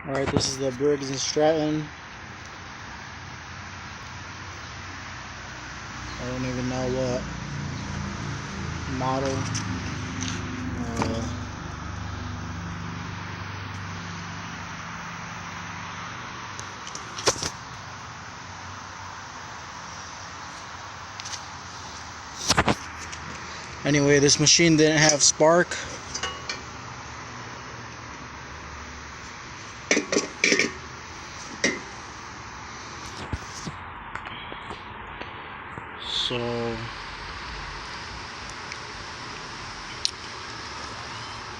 Alright, this is the Briggs & Stratton. I don't even know what model. Anyway, this machine didn't have spark. So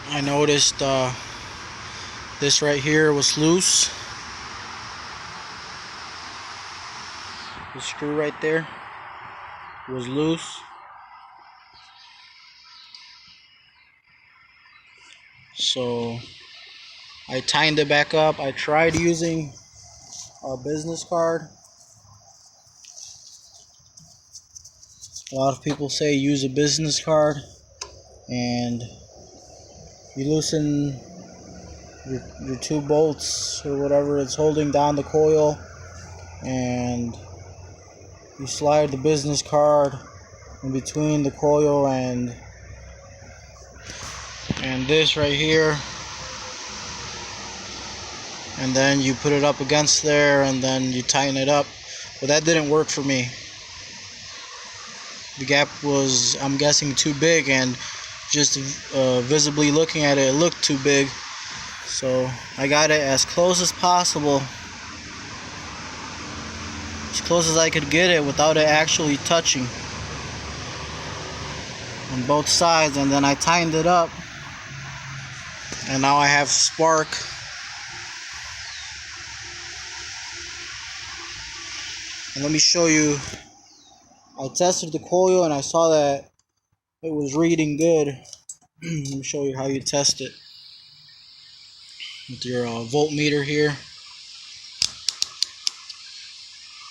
I noticed this right here was loose. The screw right there was loose. So I tightened it back up. I tried using a business card. A lot of people say use a business card, and you loosen your two bolts or whatever it's holding down the coil, and you slide the business card in between the coil and this right here, and then you put it up against there and then you tighten it up. But that didn't work for me. The gap was, I'm guessing, too big, and just visibly looking at it, it looked too big. So I got it as close as possible, as close as I could get it without it actually touching on both sides, and then I tightened it up, and now I have spark. And let me show you, I tested the coil and I saw that it was reading good. Let me show you how you test it with your voltmeter here.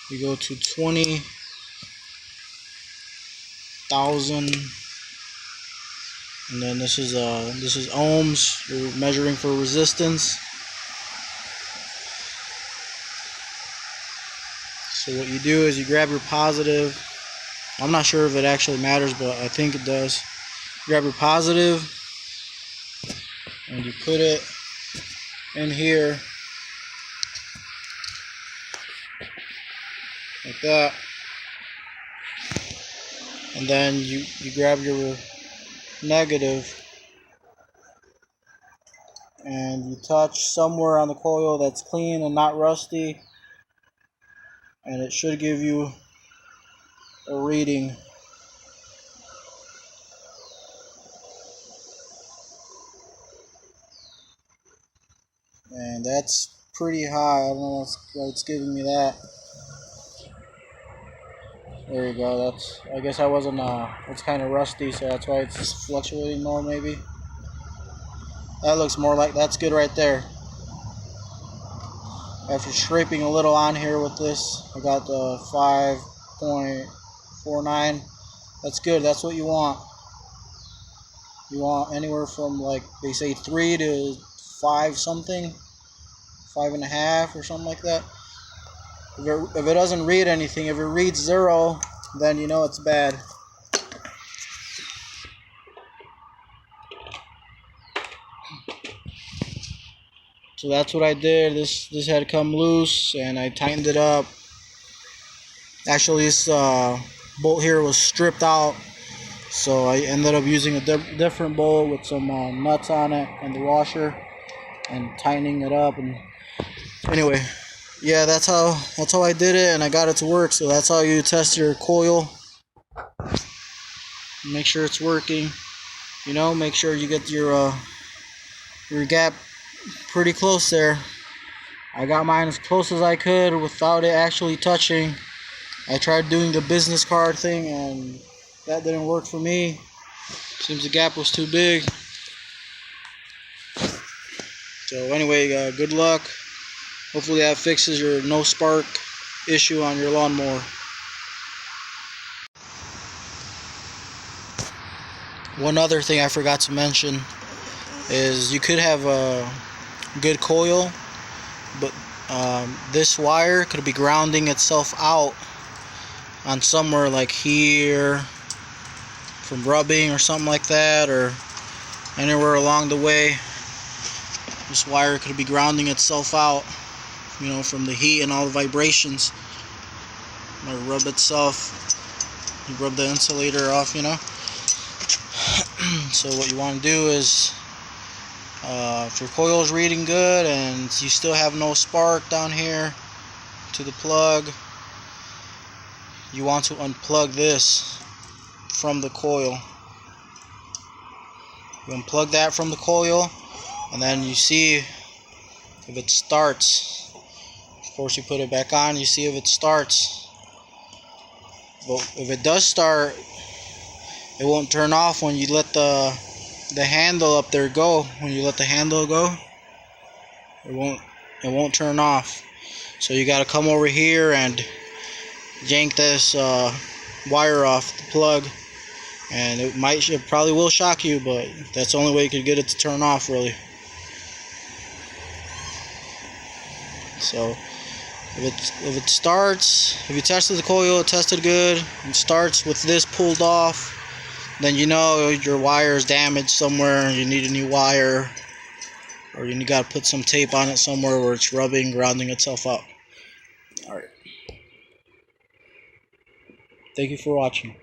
You go to 20,000, and then this is ohms. You're measuring for resistance. So what you do is you grab your positive. I'm not sure if it actually matters, but I think it does. Grab your positive and you put it in here like that, and then you grab your negative and you touch somewhere on the coil that's clean and not rusty, and it should give you a reading. And that's pretty high. I don't know why it's giving me that. There you go. That's, I guess I wasn't it's kind of rusty, so that's why it's fluctuating more maybe. That looks more like, that's good right there. After scraping a little on here with this, I got the 5.49. That's good. That's what you want. You want anywhere from, like, they say 3 to 5 something, 5.5 or something like that. If it doesn't read anything, if it reads 0, then you know it's bad. So that's what I did. This had come loose, and I tightened it up. Actually, this bolt here was stripped out, so I ended up using a different bolt with some nuts on it and the washer, and tightening it up. And anyway, yeah, that's how I did it, and I got it to work. So that's how you test your coil. Make sure it's working. You know, make sure you get your gap pretty close there. I got mine as close as I could without it actually touching. I tried doing the business card thing, and that didn't work for me. Seems the gap was too big. So anyway, good luck. Hopefully that fixes your no spark issue on your lawnmower. One other thing I forgot to mention is you could have a good coil, but this wire could be grounding itself out on somewhere like here from rubbing or something like that, or anywhere along the way. This wire could be grounding itself out, you know, from the heat and all the vibrations. It might rub itself. You rub the insulator off, you know. So what you want to do is, if your coil is reading good and you still have no spark down here to the plug, you want to unplug this from the coil. You unplug that from the coil, and then you see if it starts. Of course, you put it back on, you see if it starts. But if it does start, it won't turn off when you let the handle up there go. When you let the handle go, it won't turn off. So you got to come over here and yank this wire off the plug, and it probably will shock you, but that's the only way you could get it to turn off, really. So if it starts, if you tested the coil, it tested good, and starts with this pulled off, then you know your wire is damaged somewhere, you need a new wire, or you got to put some tape on it somewhere where it's rubbing, grounding itself up. Alright. Thank you for watching.